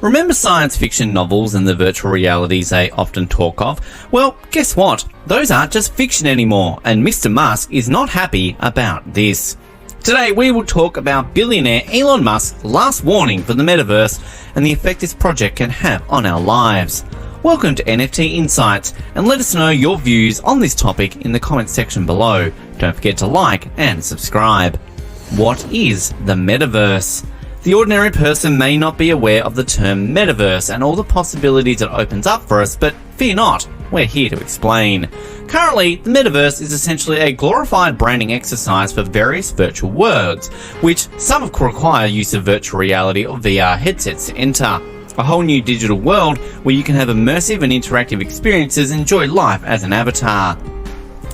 Remember science fiction novels and the virtual realities they often talk of? Well, guess what? Those aren't just fiction anymore, and Mr. Musk is not happy about this. Today we will talk about billionaire Elon Musk's last warning for the metaverse and the effect this project can have on our lives. Welcome to NFT Insights, and let us know your views on this topic in the comments section below. Don't forget to like and subscribe. What is the metaverse? The ordinary person may not be aware of the term metaverse and all the possibilities it opens up for us, but fear not, we're here to explain. Currently, the metaverse is essentially a glorified branding exercise for various virtual worlds, which some require use of virtual reality or VR headsets to enter. A whole new digital world where you can have immersive and interactive experiences and enjoy life as an avatar.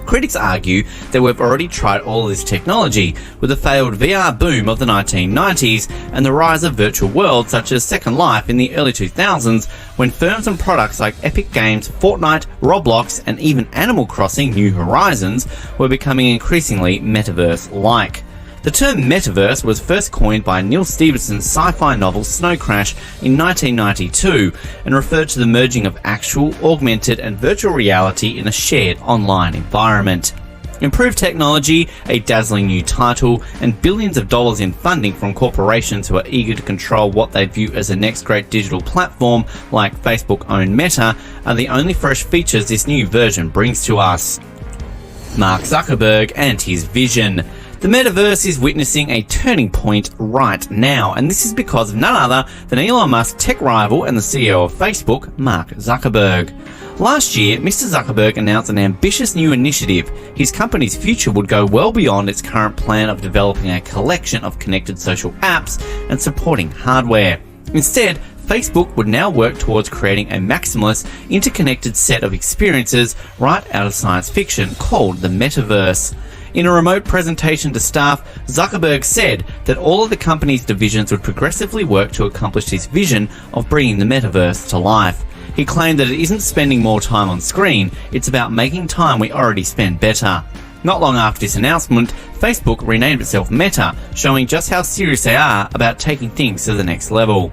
Critics argue that we've already tried all this technology with the failed VR boom of the 1990s and the rise of virtual worlds such as Second Life in the early 2000s, when firms and products like Epic Games, Fortnite, Roblox and even Animal Crossing New Horizons were becoming increasingly metaverse-like. The term metaverse was first coined by Neil Stephenson's sci-fi novel Snow Crash in 1992 and referred to the merging of actual, augmented and virtual reality in a shared online environment. Improved technology, a dazzling new title, and billions of dollars in funding from corporations who are eager to control what they view as the next great digital platform, like Facebook-owned Meta, are the only fresh features this new version brings to us. Mark Zuckerberg and his vision. The metaverse is witnessing a turning point right now, and this is because of none other than Elon Musk's tech rival and the CEO of Facebook, Mark Zuckerberg. Last year, Mr. Zuckerberg announced an ambitious new initiative. His company's future would go well beyond its current plan of developing a collection of connected social apps and supporting hardware. Instead, Facebook would now work towards creating a maximalist, interconnected set of experiences right out of science fiction called the metaverse. In a remote presentation to staff, Zuckerberg said that all of the company's divisions would progressively work to accomplish his vision of bringing the metaverse to life. He claimed that it isn't spending more time on screen, it's about making time we already spend better. Not long after this announcement, Facebook renamed itself Meta, showing just how serious they are about taking things to the next level.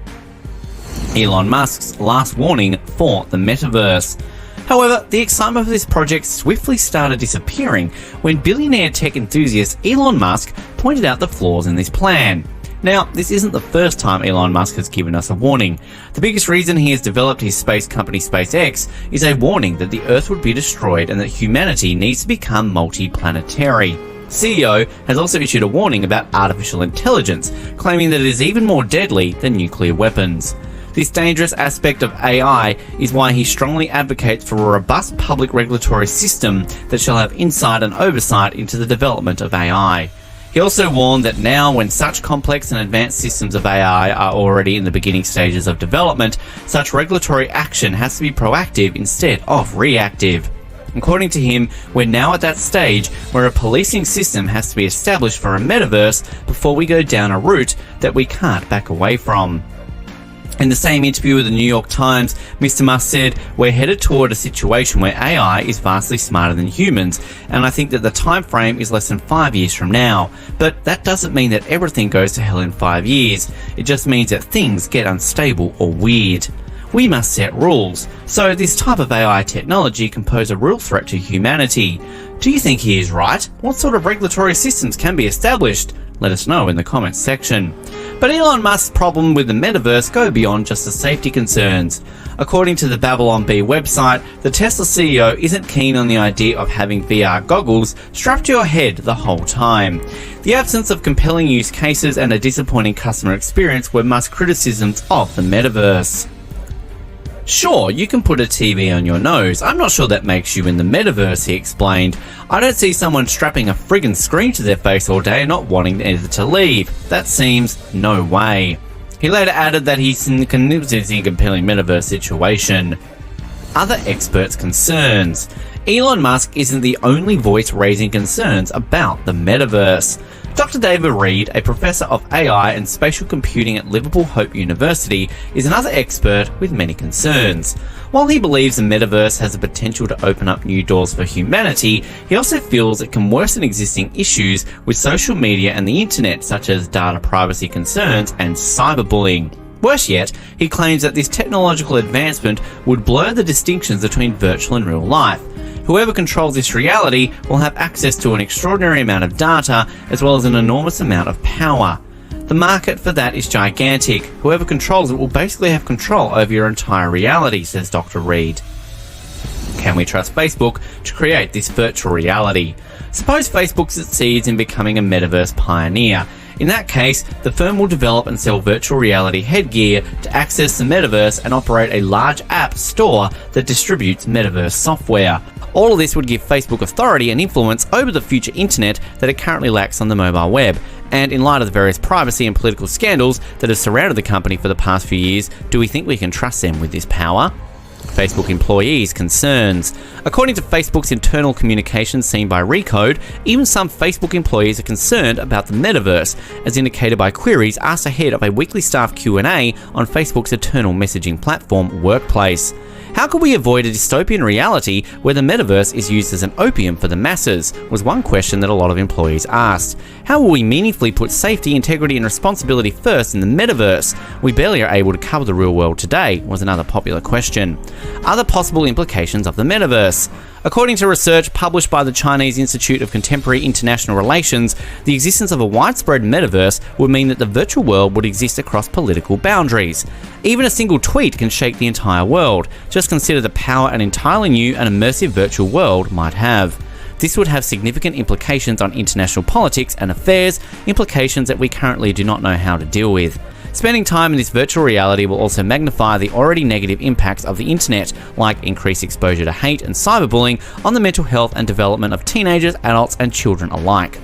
Elon Musk's last warning for the metaverse. However, the excitement for this project swiftly started disappearing when billionaire tech enthusiast Elon Musk pointed out the flaws in this plan. Now, this isn't the first time Elon Musk has given us a warning. The biggest reason he has developed his space company SpaceX is a warning that the Earth would be destroyed and that humanity needs to become multi-planetary. CEO has also issued a warning about artificial intelligence, claiming that it is even more deadly than nuclear weapons. This dangerous aspect of AI is why he strongly advocates for a robust public regulatory system that shall have insight and oversight into the development of AI. He also warned that now, when such complex and advanced systems of AI are already in the beginning stages of development, such regulatory action has to be proactive instead of reactive. According to him, we're now at that stage where a policing system has to be established for a metaverse before we go down a route that we can't back away from. In the same interview with the New York Times, Mr. Musk said, "We're headed toward a situation where AI is vastly smarter than humans, and I think that the time frame is less than 5 years from now. But that doesn't mean that everything goes to hell in 5 years. It just means that things get unstable or weird. We must set rules. So this type of AI technology can pose a real threat to humanity. Do you think he is right? What sort of regulatory systems can be established? Let us know in the comments section." But Elon Musk's problem with the metaverse go beyond just the safety concerns. According to the Babylon Bee website, the Tesla CEO isn't keen on the idea of having VR goggles strapped to your head the whole time. The absence of compelling use cases and a disappointing customer experience were Musk's criticisms of the metaverse. Sure, you can put a TV on your nose. I'm not sure that makes you in the metaverse, he explained. I don't see someone strapping a friggin' screen to their face all day and not wanting either to leave. That seems no way. He later added that he's considering a compelling metaverse situation. Other experts' concerns. Elon Musk isn't the only voice raising concerns about the metaverse. Dr. David Reed, a professor of AI and spatial computing at Liverpool Hope University, is another expert with many concerns. While he believes the metaverse has the potential to open up new doors for humanity, he also feels it can worsen existing issues with social media and the internet, such as data privacy concerns and cyberbullying. Worse yet, he claims that this technological advancement would blur the distinctions between virtual and real life. Whoever controls this reality will have access to an extraordinary amount of data as well as an enormous amount of power. The market for that is gigantic. Whoever controls it will basically have control over your entire reality, says Dr. Reed. Can we trust Facebook to create this virtual reality? Suppose Facebook succeeds in becoming a metaverse pioneer. In that case, the firm will develop and sell virtual reality headgear to access the metaverse and operate a large app store that distributes metaverse software. All of this would give Facebook authority and influence over the future internet that it currently lacks on the mobile web. And in light of the various privacy and political scandals that have surrounded the company for the past few years, do we think we can trust them with this power? Facebook employees' concerns. According to Facebook's internal communications seen by Recode, even some Facebook employees are concerned about the metaverse, as indicated by queries asked ahead of a weekly staff Q&A on Facebook's internal messaging platform, Workplace. How can we avoid a dystopian reality where the metaverse is used as an opium for the masses, was one question that a lot of employees asked. How will we meaningfully put safety, integrity and responsibility first in the metaverse? We barely are able to cover the real world today, was another popular question. Other possible implications of the metaverse. According to research published by the Chinese Institute of Contemporary International Relations, the existence of a widespread metaverse would mean that the virtual world would exist across political boundaries. Even a single tweet can shake the entire world. Just consider the power an entirely new and immersive virtual world might have. This would have significant implications on international politics and affairs, implications that we currently do not know how to deal with. Spending time in this virtual reality will also magnify the already negative impacts of the internet, like increased exposure to hate and cyberbullying on the mental health and development of teenagers, adults and children alike.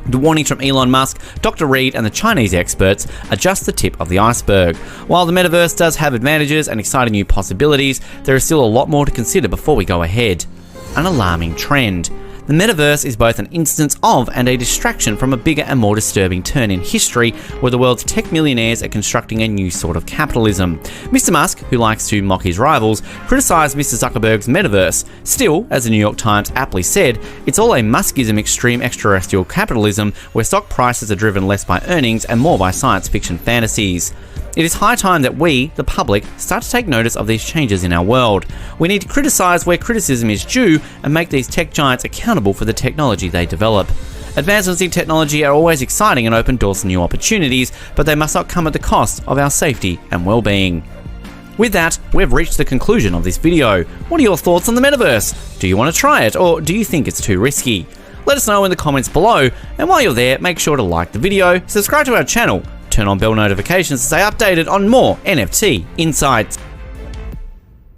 The warnings from Elon Musk, Dr. Reed and the Chinese experts are just the tip of the iceberg. While the metaverse does have advantages and exciting new possibilities, there is still a lot more to consider before we go ahead. An alarming trend. The metaverse is both an instance of and a distraction from a bigger and more disturbing turn in history where the world's tech millionaires are constructing a new sort of capitalism. Mr. Musk, who likes to mock his rivals, criticised Mr. Zuckerberg's metaverse. Still, as the New York Times aptly said, it's all a Muskism extreme extraterrestrial capitalism where stock prices are driven less by earnings and more by science fiction fantasies. It is high time that we, the public, start to take notice of these changes in our world. We need to criticise where criticism is due and make these tech giants accountable for the technology they develop. Advancements in technology are always exciting and open doors to new opportunities, but they must not come at the cost of our safety and well-being. With that, we've reached the conclusion of this video. What are your thoughts on the metaverse? Do you want to try it, or do you think it's too risky? Let us know in the comments below, and while you're there, make sure to like the video, subscribe to our channel, turn on bell notifications to stay updated on more NFT Insights.